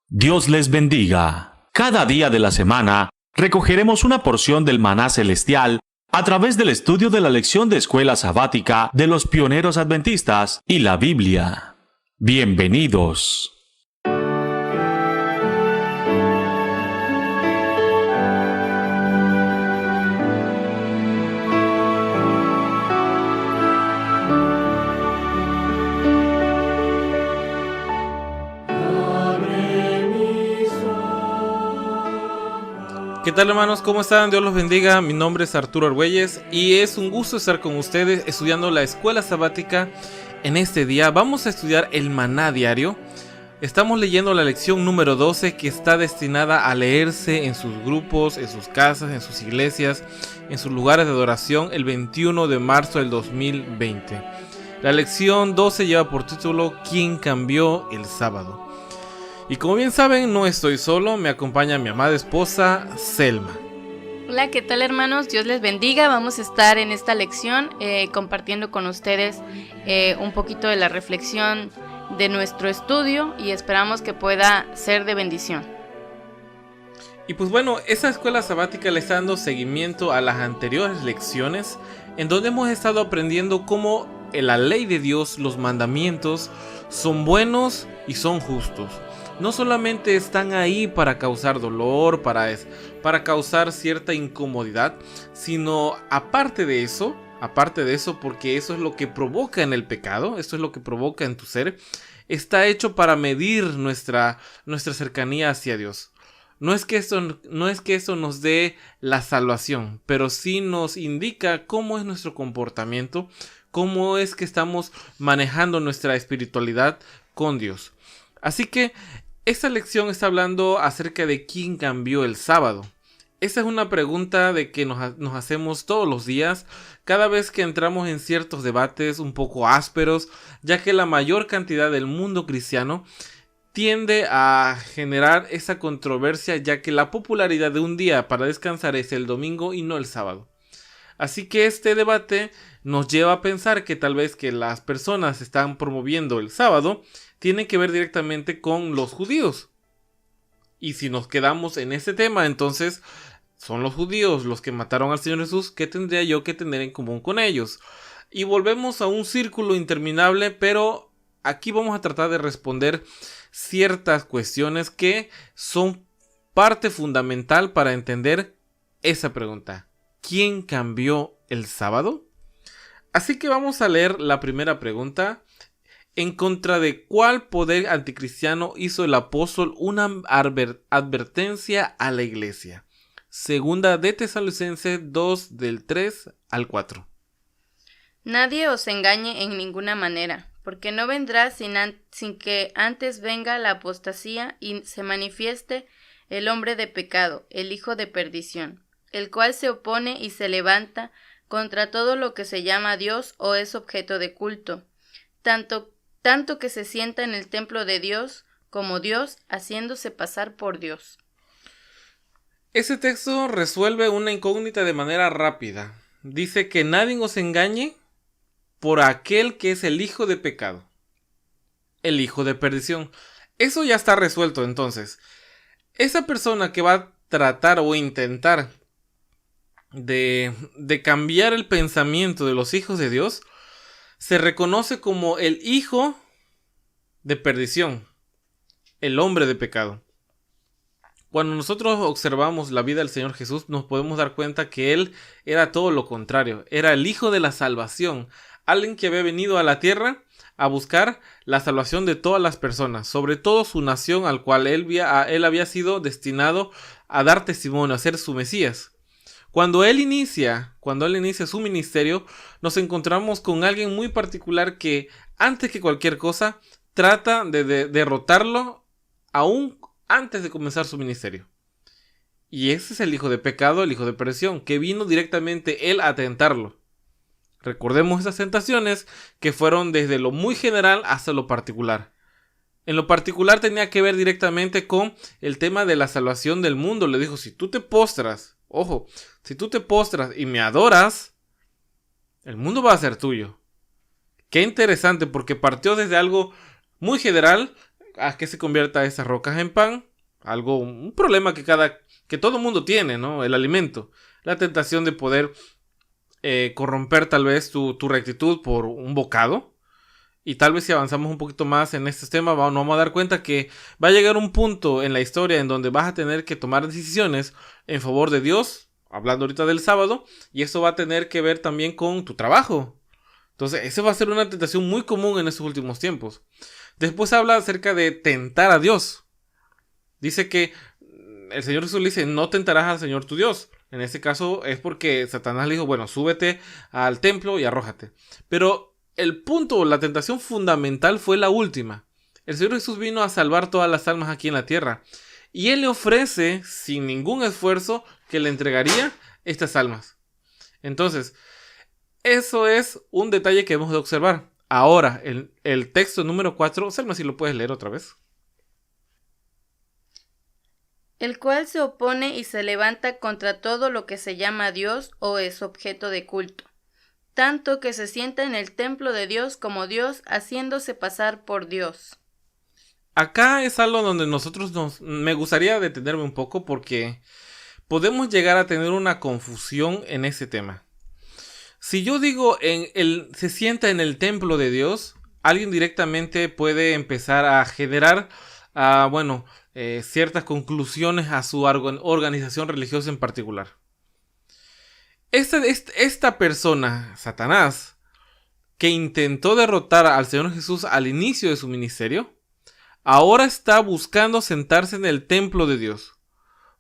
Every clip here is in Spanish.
Dios les bendiga. Cada día de la semana recogeremos una porción del maná celestial a través del estudio de la lección de escuela sabática de los pioneros adventistas y la Biblia. Bienvenidos. ¿Qué tal, hermanos? ¿Cómo están? Dios los bendiga. Mi nombre es Arturo Argüelles y es un gusto estar con ustedes estudiando la escuela sabática. En este día vamos a estudiar el maná diario. Estamos leyendo la lección número 12, que está destinada a leerse en sus grupos, en sus casas, en sus iglesias, en sus lugares de adoración el 21 de marzo del 2020. La lección 12 lleva por título ¿Quién cambió el sábado? Y como bien saben, no estoy solo, me acompaña mi amada esposa, Selma. Hola, ¿qué tal, hermanos? Dios les bendiga. Vamos a estar en esta lección compartiendo con ustedes un poquito de la reflexión de nuestro estudio y esperamos que pueda ser de bendición. Y pues bueno, esa escuela sabática le está dando seguimiento a las anteriores lecciones, en donde hemos estado aprendiendo cómo la ley de Dios, los mandamientos, son buenos y son justos. No solamente están ahí para causar dolor, para causar cierta incomodidad, sino aparte de eso, porque eso es lo que provoca en el pecado, esto es lo que provoca en tu ser, está hecho para medir nuestra cercanía hacia Dios. No es que esto nos dé la salvación, pero sí nos indica cómo es nuestro comportamiento, cómo es que estamos manejando nuestra espiritualidad con Dios. Así que esta lección está hablando acerca de quién cambió el sábado. Esa es una pregunta de que nos hacemos todos los días, cada vez que entramos en ciertos debates un poco ásperos, ya que la mayor cantidad del mundo cristiano tiende a generar esa controversia, ya que la popularidad de un día para descansar es el domingo y no el sábado. Así que este debate nos lleva a pensar que tal vez que las personas están promoviendo el sábado tiene que ver directamente con los judíos. Y si nos quedamos en ese tema, entonces son los judíos los que mataron al Señor Jesús. ¿Qué tendría yo que tener en común con ellos? Y volvemos a un círculo interminable, pero aquí vamos a tratar de responder ciertas cuestiones que son parte fundamental para entender esa pregunta. ¿Quién cambió el sábado? Así que vamos a leer la primera pregunta. ¿En contra de cuál poder anticristiano hizo el apóstol una advertencia a la iglesia? Segunda de Tesalonicenses 2, del 3 al 4. Nadie os engañe en ninguna manera, porque no vendrá sin que antes venga la apostasía y se manifieste el hombre de pecado, el hijo de perdición, el cual se opone y se levanta contra todo lo que se llama Dios o es objeto de culto, tanto que se sienta en el templo de Dios como Dios, haciéndose pasar por Dios. Ese texto resuelve una incógnita de manera rápida. Dice que nadie os engañe por aquel que es el hijo de pecado, el hijo de perdición. Eso ya está resuelto entonces. Esa persona que va a tratar o intentar de cambiar el pensamiento de los hijos de Dios se reconoce como el hijo de perdición, el hombre de pecado. Cuando nosotros observamos la vida del Señor Jesús, nos podemos dar cuenta que Él era todo lo contrario. Era el hijo de la salvación, alguien que había venido a la tierra a buscar la salvación de todas las personas, sobre todo su nación, al cual él había sido destinado a dar testimonio, a ser su Mesías. Cuando él inicia su ministerio, nos encontramos con alguien muy particular que, antes que cualquier cosa, trata de derrotarlo aún antes de comenzar su ministerio. Y ese es el hijo de pecado, el hijo de perdición, que vino directamente él a tentarlo. Recordemos esas tentaciones que fueron desde lo muy general hasta lo particular. En lo particular tenía que ver directamente con el tema de la salvación del mundo. Le dijo, si tú te postras, ojo, si tú te postras y me adoras, el mundo va a ser tuyo. Qué interesante, porque partió desde algo muy general haz que se convierta esas rocas en pan. Un problema que todo mundo tiene, ¿no? El alimento. La tentación de poder corromper tal vez tu rectitud por un bocado. Y tal vez si avanzamos un poquito más en este tema, nos vamos a dar cuenta que va a llegar un punto en la historia en donde vas a tener que tomar decisiones en favor de Dios, hablando ahorita del sábado, y eso va a tener que ver también con tu trabajo. Entonces, eso va a ser una tentación muy común en estos últimos tiempos. Después habla acerca de tentar a Dios. Dice que el Señor Jesús le dice, no tentarás al Señor tu Dios. En este caso es porque Satanás le dijo, bueno, súbete al templo y arrójate. Pero el punto, la tentación fundamental fue la última. El Señor Jesús vino a salvar todas las almas aquí en la tierra. Y Él le ofrece, sin ningún esfuerzo, que le entregaría estas almas. Entonces, eso es un detalle que hemos de observar. Ahora, el texto número 4, Selma, si lo puedes leer otra vez. El cual se opone y se levanta contra todo lo que se llama Dios o es objeto de culto, tanto que se sienta en el templo de Dios como Dios, haciéndose pasar por Dios. Acá es algo donde me gustaría detenerme un poco porque podemos llegar a tener una confusión en ese tema. Si yo digo se sienta en el templo de Dios, alguien directamente puede empezar a generar ciertas conclusiones a su organización religiosa en particular. Esta persona, Satanás, que intentó derrotar al Señor Jesús al inicio de su ministerio, ahora está buscando sentarse en el templo de Dios.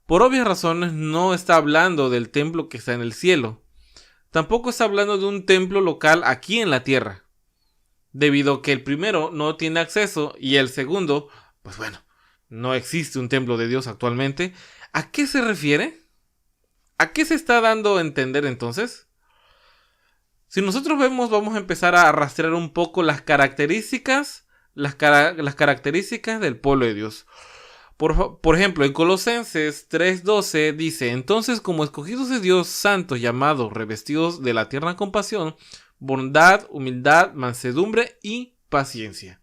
Por obvias razones no está hablando del templo que está en el cielo. Tampoco está hablando de un templo local aquí en la tierra. Debido a que el primero no tiene acceso y el segundo, no existe un templo de Dios actualmente. ¿A qué se refiere? ¿A qué se está dando a entender entonces? Si nosotros vamos a empezar a rastrear un poco las características del pueblo de Dios. Por ejemplo, en Colosenses 3:12 dice, entonces como escogidos de Dios, santos, llamados, revestidos de la tierna compasión, bondad, humildad, mansedumbre y paciencia.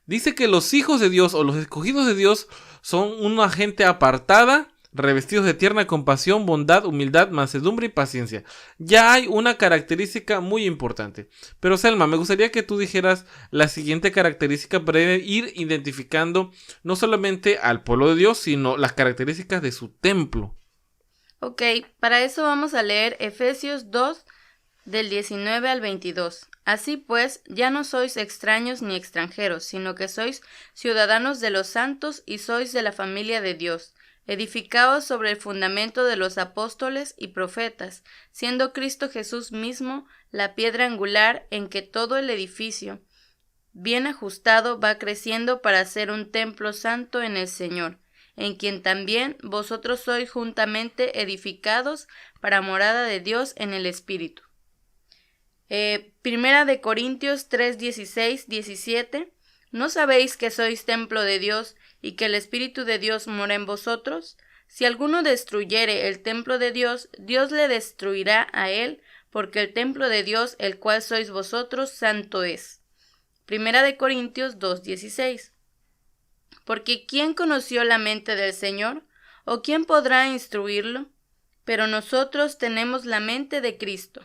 Dice que los hijos de Dios o los escogidos de Dios son una gente apartada, revestidos de tierna compasión, bondad, humildad, mansedumbre y paciencia. Ya hay una característica muy importante. Pero Selma, me gustaría que tú dijeras la siguiente característica para ir identificando no solamente al pueblo de Dios, sino las características de su templo. Ok, para eso vamos a leer Efesios 2, del 19 al 22. Así pues, ya no sois extraños ni extranjeros, sino que sois ciudadanos de los santos y sois de la familia de Dios, edificados sobre el fundamento de los apóstoles y profetas, siendo Cristo Jesús mismo la piedra angular en que todo el edificio, bien ajustado, va creciendo para ser un templo santo en el Señor, en quien también vosotros sois juntamente edificados para morada de Dios en el Espíritu. Primera de Corintios 3, 16, 17. ¿No sabéis que sois templo de Dios y que el Espíritu de Dios mora en vosotros? Si alguno destruyere el templo de Dios, Dios le destruirá a él, porque el templo de Dios, el cual sois vosotros, santo es. Primera de Corintios 2, 16. Porque ¿quién conoció la mente del Señor? ¿O quién podrá instruirlo? Pero nosotros tenemos la mente de Cristo.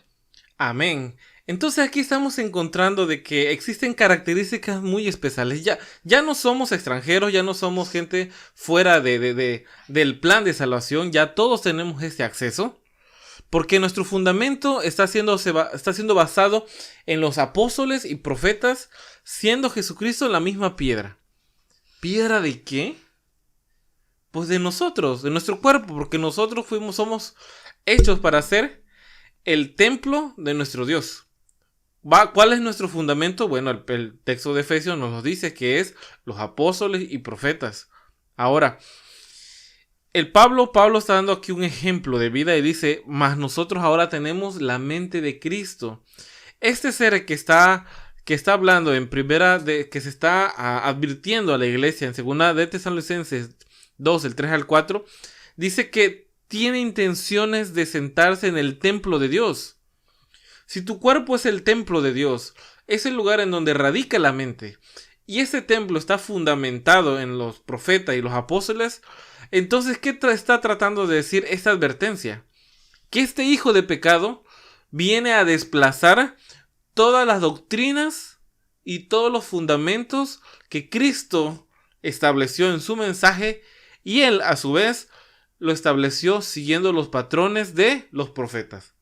Amén. Entonces aquí estamos encontrando de que existen características muy especiales. Ya no somos extranjeros, ya no somos gente fuera del plan de salvación, ya todos tenemos este acceso. Porque nuestro fundamento está siendo basado en los apóstoles y profetas, siendo Jesucristo la misma piedra. ¿Piedra de qué? Pues de nosotros, de nuestro cuerpo, porque nosotros somos hechos para ser el templo de nuestro Dios. ¿Cuál es nuestro fundamento? Bueno, el texto de Efesios nos lo dice, que es los apóstoles y profetas. Ahora, Pablo está dando aquí un ejemplo de vida y dice, mas nosotros ahora tenemos la mente de Cristo. Este ser que está hablando que se está advirtiendo a la iglesia en 2 de Tesalonicenses 2, el 3 al 4, dice que tiene intenciones de sentarse en el templo de Dios. Si tu cuerpo es el templo de Dios, es el lugar en donde radica la mente. y ese templo está fundamentado en los profetas y los apóstoles, entonces, ¿qué está tratando de decir esta advertencia? Que este hijo de pecado viene a desplazar todas las doctrinas y todos los fundamentos que Cristo estableció en su mensaje, y él a su vez lo estableció siguiendo los patrones de los profetas.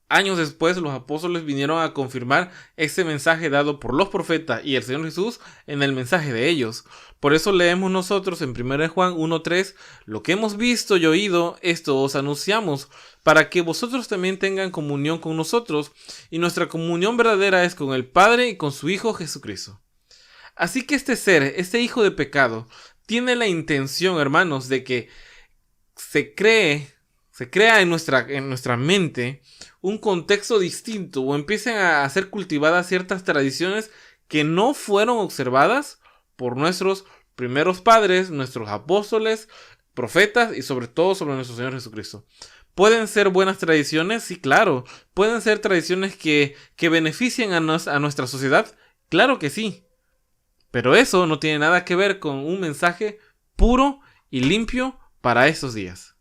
Años después, los apóstoles vinieron a confirmar ese mensaje dado por los profetas y el Señor Jesús en el mensaje de ellos. Por eso leemos nosotros en 1 Juan 1:3: lo que hemos visto y oído, esto os anunciamos, para que vosotros también tengan comunión con nosotros, y nuestra comunión verdadera es con el Padre y con su Hijo Jesucristo. Así que este hijo de pecado, tiene la intención, hermanos, de que se crea en nuestra mente un contexto distinto, o empiecen a ser cultivadas ciertas tradiciones que no fueron observadas por nuestros primeros padres, nuestros apóstoles, profetas y sobre todo sobre nuestro Señor Jesucristo. ¿Pueden ser buenas tradiciones? Sí, claro. ¿Pueden ser tradiciones que beneficien a nuestra sociedad? Claro que sí. Pero eso no tiene nada que ver con un mensaje puro y limpio para estos días.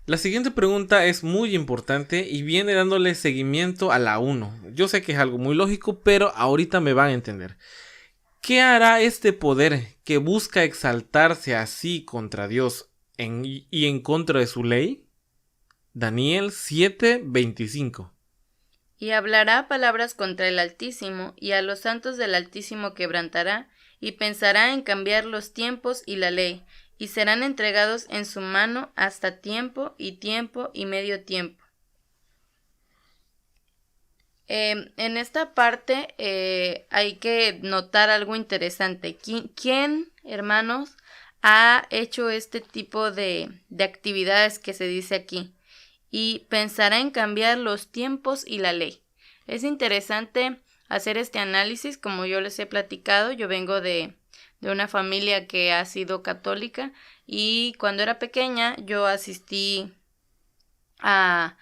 La siguiente pregunta es muy importante y viene dándole seguimiento a la 1. Yo sé que es algo muy lógico, pero ahorita me van a entender. ¿Qué hará este poder que busca exaltarse así contra Dios y en contra de su ley? Daniel 7:25. Y hablará palabras contra el Altísimo, y a los santos del Altísimo quebrantará, y pensará en cambiar los tiempos y la ley, y serán entregados en su mano hasta tiempo y medio tiempo. En esta parte hay que notar algo interesante. ¿Quién, hermanos, ha hecho este tipo de actividades que se dice aquí? Y pensará en cambiar los tiempos y la ley. Es interesante hacer este análisis, como yo les he platicado. Yo vengo de una familia que ha sido católica, y cuando era pequeña yo asistí a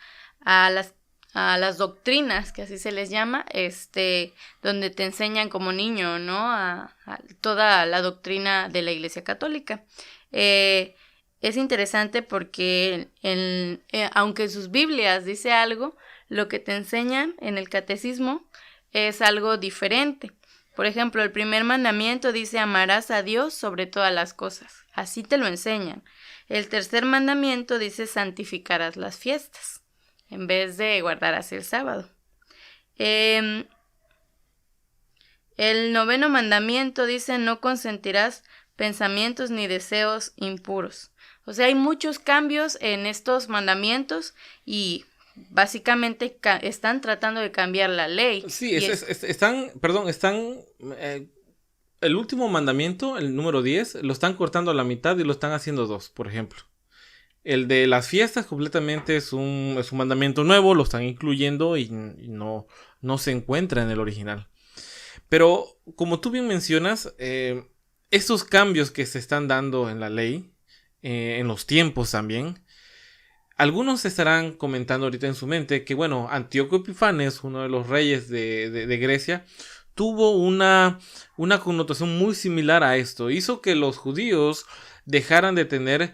las doctrinas, que así se les llama, donde te enseñan como niño, ¿no? A toda la doctrina de la Iglesia Católica. Es interesante porque aunque en sus Biblias dice algo, lo que te enseñan en el catecismo es algo diferente. Por ejemplo, el primer mandamiento dice: amarás a Dios sobre todas las cosas. Así te lo enseñan. El tercer mandamiento dice: santificarás las fiestas, en vez de guardarás el sábado. El noveno mandamiento dice: no consentirás pensamientos ni deseos impuros. O sea, hay muchos cambios en estos mandamientos y básicamente están tratando de cambiar la ley. Sí, el último mandamiento, el número 10, lo están cortando a la mitad y lo están haciendo 2, por ejemplo. El de las fiestas completamente es un mandamiento nuevo, lo están incluyendo y no se encuentra en el original. Pero, como tú bien mencionas, estos cambios que se están dando en la ley, en los tiempos también, algunos estarán comentando ahorita en su mente que, bueno, Antíoco Epifanes, uno de los reyes de Grecia, tuvo una connotación muy similar a esto. Hizo que los judíos dejaran de tener,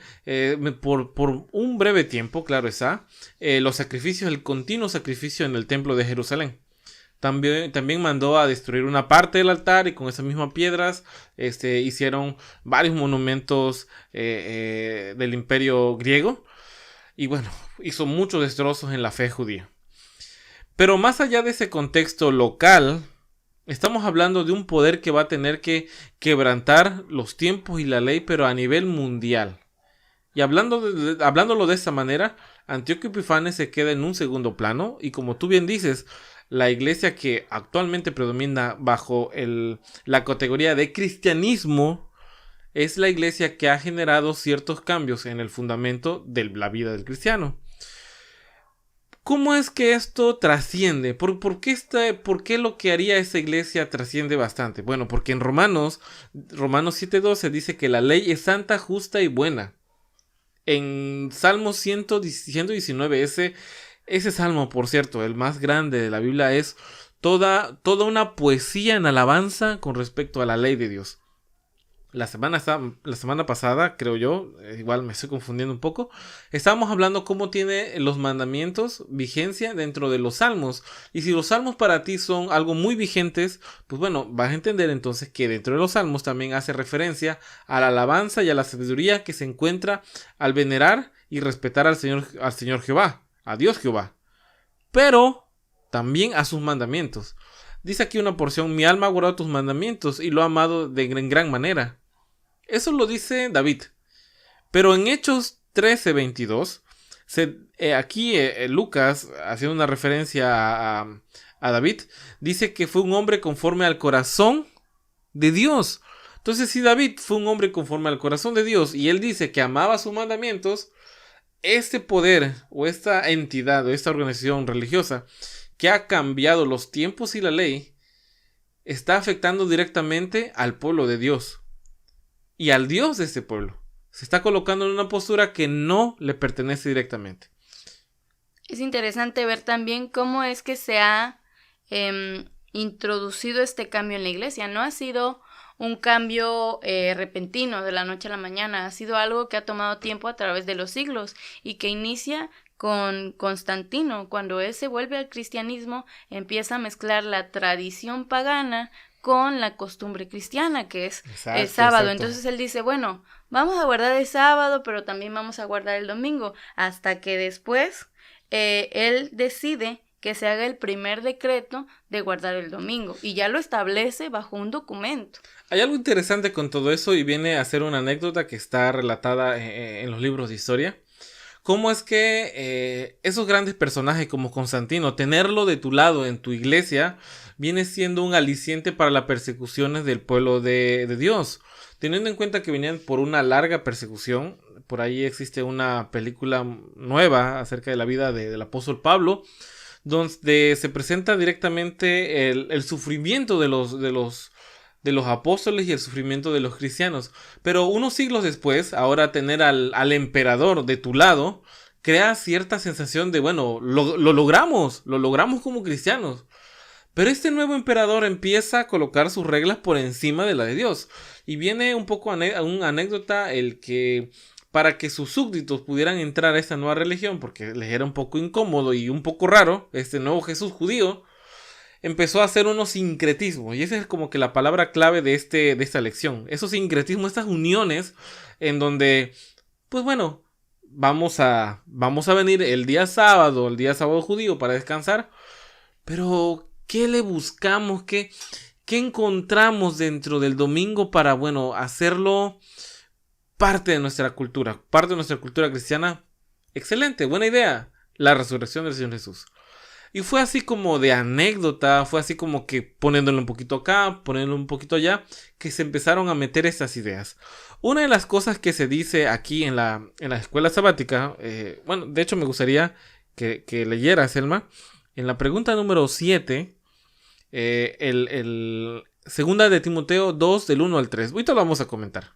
por un breve tiempo, claro está, los sacrificios, el continuo sacrificio en el templo de Jerusalén. También mandó a destruir una parte del altar, y con esas mismas piedras hicieron varios monumentos del imperio griego. Y bueno, hizo muchos destrozos en la fe judía. Pero más allá de ese contexto local, estamos hablando de un poder que va a tener que quebrantar los tiempos y la ley, pero a nivel mundial. Y hablándolo de esta manera, Antíoco Epifanes se queda en un segundo plano, y como tú bien dices, la iglesia que actualmente predomina bajo la categoría de cristianismo es la iglesia que ha generado ciertos cambios en el fundamento de la vida del cristiano. ¿Cómo es que esto trasciende? ¿Por qué lo que haría esa iglesia trasciende bastante? Bueno, porque en Romanos 7:12 dice que la ley es santa, justa y buena. En Salmo 119, ese salmo, por cierto, el más grande de la Biblia, es: toda una poesía en alabanza con respecto a la ley de Dios. La semana pasada, creo yo, igual me estoy confundiendo un poco, estábamos hablando cómo tiene los mandamientos vigencia dentro de los salmos. Y si los salmos para ti son algo muy vigentes, pues bueno, vas a entender entonces que dentro de los salmos también hace referencia a la alabanza y a la sabiduría que se encuentra al venerar y respetar al Señor Jehová, a Dios Jehová. Pero también a sus mandamientos. Dice aquí una porción: mi alma ha guardado tus mandamientos y lo ha amado en gran manera. Eso lo dice David. Pero en Hechos 13:22, aquí Lucas, haciendo una referencia a David, dice que fue un hombre conforme al corazón de Dios. Entonces, si David fue un hombre conforme al corazón de Dios y él dice que amaba sus mandamientos, este poder o esta entidad o esta organización religiosa que ha cambiado los tiempos y la ley está afectando directamente al pueblo de Dios y al Dios de este pueblo. Se está colocando en una postura que no le pertenece directamente. Es interesante ver también cómo es que se ha introducido este cambio en la iglesia. No ha sido un cambio repentino de la noche a la mañana, ha sido algo que ha tomado tiempo a través de los siglos y que inicia con Constantino. Cuando él se vuelve al cristianismo, empieza a mezclar la tradición pagana con la costumbre cristiana, que es el sábado. Exacto. Entonces él dice, bueno, vamos a guardar el sábado, pero también vamos a guardar el domingo, hasta que después él decide que se haga el primer decreto de guardar el domingo, y ya lo establece bajo un documento. Hay algo interesante con todo eso, y viene a ser una anécdota que está relatada en los libros de historia. ¿Cómo es que esos grandes personajes como Constantino, tenerlo de tu lado en tu iglesia, viene siendo un aliciente para las persecuciones del pueblo de Dios? Teniendo en cuenta que venían por una larga persecución, por ahí existe una película nueva acerca de la vida del apóstol Pablo, donde se presenta directamente el sufrimiento de los apóstoles y el sufrimiento de los cristianos. Pero unos siglos después, ahora tener al emperador de tu lado crea cierta sensación de, bueno, lo logramos como cristianos. Pero este nuevo emperador empieza a colocar sus reglas por encima de la de Dios. Y viene un poco una anécdota el que para que sus súbditos pudieran entrar a esta nueva religión, porque les era un poco incómodo y un poco raro este nuevo Jesús judío, empezó a hacer unos sincretismos, y esa es como que la palabra clave de esta lección. Esos sincretismos, estas uniones en donde, pues bueno, vamos a venir el día sábado judío para descansar, pero ¿qué le buscamos? ¿Qué encontramos dentro del domingo para, bueno, hacerlo parte de nuestra cultura cristiana? Excelente, buena idea, la resurrección del Señor Jesús. Y fue así como de anécdota, fue así como que poniéndolo un poquito acá, poniéndolo un poquito allá, que se empezaron a meter estas ideas. Una de las cosas que se dice aquí en la escuela sabática, bueno, de hecho me gustaría que leyeras, Selma, en la pregunta número 7, segunda de Timoteo 2, del 1 al 3. Ahorita lo vamos a comentar.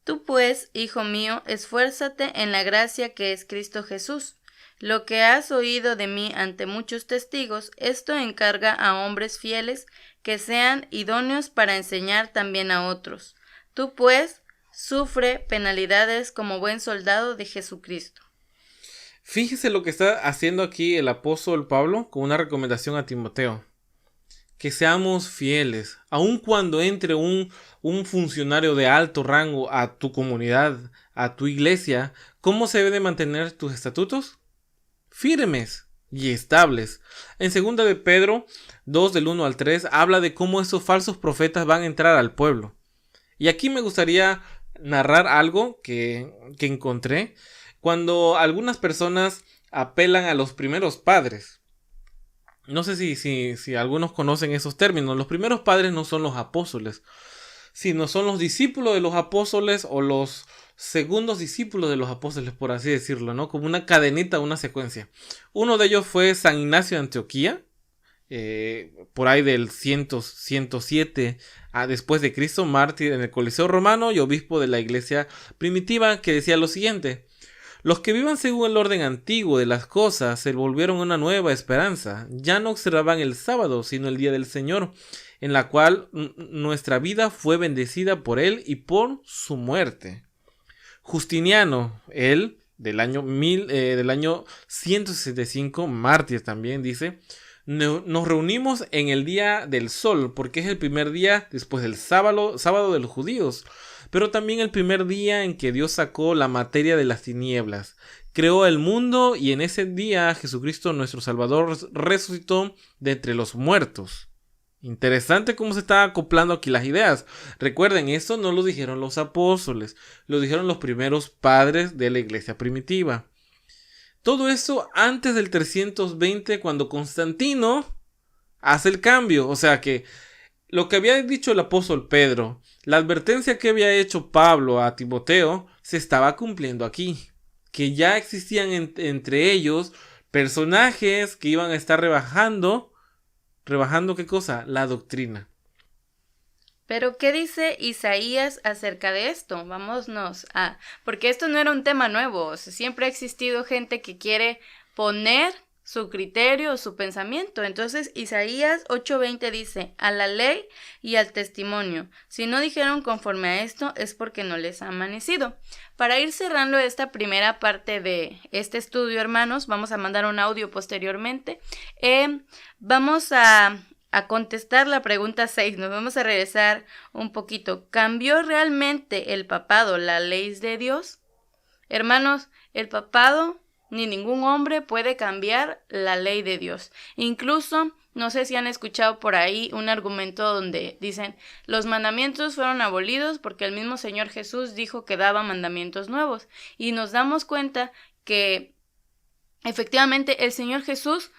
Tú pues, hijo mío, esfuérzate en la gracia que es Cristo Jesús. Lo que has oído de mí ante muchos testigos, esto encarga a hombres fieles que sean idóneos para enseñar también a otros. Tú, pues, sufre penalidades como buen soldado de Jesucristo. Fíjese lo que está haciendo aquí el apóstol Pablo con una recomendación a Timoteo. Que seamos fieles, aun cuando entre un funcionario de alto rango a tu comunidad, a tu iglesia. ¿Cómo se debe de mantener tus estatutos? Firmes y estables. En 2 de Pedro 2, del 1 al 3, habla de cómo esos falsos profetas van a entrar al pueblo. Y aquí me gustaría narrar algo que encontré cuando algunas personas apelan a los primeros padres. No sé si algunos conocen esos términos. Los primeros padres no son los apóstoles, sino son los discípulos de los apóstoles o los segundos discípulos de los apóstoles, por así decirlo, ¿no? Como una cadenita, una secuencia. Uno de ellos fue San Ignacio de Antioquía, por ahí del 107 después de Cristo, mártir en el Coliseo Romano y obispo de la iglesia primitiva, que decía lo siguiente: Los que vivan según el orden antiguo de las cosas se volvieron a una nueva esperanza. Ya no observaban el sábado, sino el día del Señor, en la cual nuestra vida fue bendecida por Él y por su muerte. Justiniano, él, del año 165, mártir también, dice: nos reunimos en el día del sol, porque es el primer día después del sábado de los judíos, pero también el primer día en que Dios sacó la materia de las tinieblas, creó el mundo, y en ese día Jesucristo nuestro Salvador resucitó de entre los muertos. Interesante cómo se están acoplando aquí las ideas. Recuerden, esto no lo dijeron los apóstoles, lo dijeron los primeros padres de la iglesia primitiva. Todo eso antes del 320, cuando Constantino hace el cambio. O sea que lo que había dicho el apóstol Pedro, la advertencia que había hecho Pablo a Timoteo, se estaba cumpliendo aquí. Que ya existían entre ellos personajes que iban a estar rebajando ¿qué cosa? La doctrina. Pero, ¿qué dice Isaías acerca de esto? Vámonos a... Porque esto no era un tema nuevo. O sea, siempre ha existido gente que quiere poner su criterio o su pensamiento. Entonces, Isaías 8:20 dice: a la ley y al testimonio. Si no dijeron conforme a esto, es porque no les ha amanecido. Para ir cerrando esta primera parte de este estudio, hermanos, vamos a mandar un audio posteriormente. Vamos a contestar la pregunta 6. Nos vamos a regresar un poquito. ¿Cambió realmente el papado la ley de Dios? Hermanos, el papado ni ningún hombre puede cambiar la ley de Dios. Incluso, no sé si han escuchado por ahí un argumento donde dicen: los mandamientos fueron abolidos porque el mismo Señor Jesús dijo que daba mandamientos nuevos. Y nos damos cuenta que efectivamente el Señor Jesús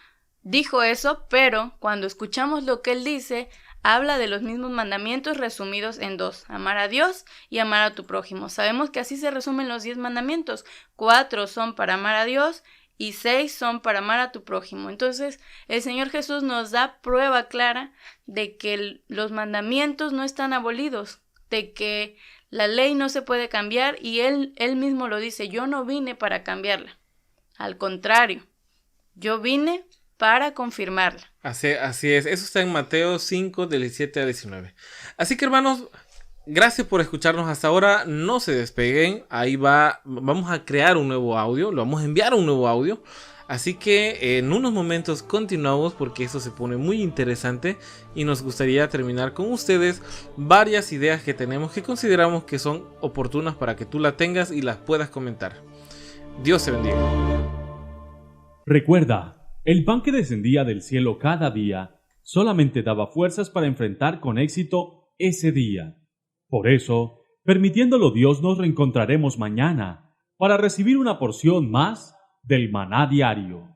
dijo eso, pero cuando escuchamos lo que Él dice, habla de los mismos mandamientos resumidos en 2: amar a Dios y amar a tu prójimo. Sabemos que así se resumen los 10 mandamientos. 4 son para amar a Dios y 6 son para amar a tu prójimo. Entonces, el Señor Jesús nos da prueba clara de que los mandamientos no están abolidos, de que la ley no se puede cambiar, y Él mismo lo dice: yo no vine para cambiarla. Al contrario, yo vine para confirmarla. Así es, eso está en Mateo 5, del 17 a 19. Así que, hermanos, gracias por escucharnos hasta ahora. No se despeguen, vamos a crear un nuevo audio, lo vamos a enviar un nuevo audio. Así que en unos momentos continuamos, porque esto se pone muy interesante y nos gustaría terminar con ustedes varias ideas que tenemos que consideramos que son oportunas para que tú las tengas y las puedas comentar. Dios te bendiga. Recuerda, el pan que descendía del cielo cada día solamente daba fuerzas para enfrentar con éxito ese día. Por eso, permitiéndolo Dios, nos reencontraremos mañana para recibir una porción más del maná diario.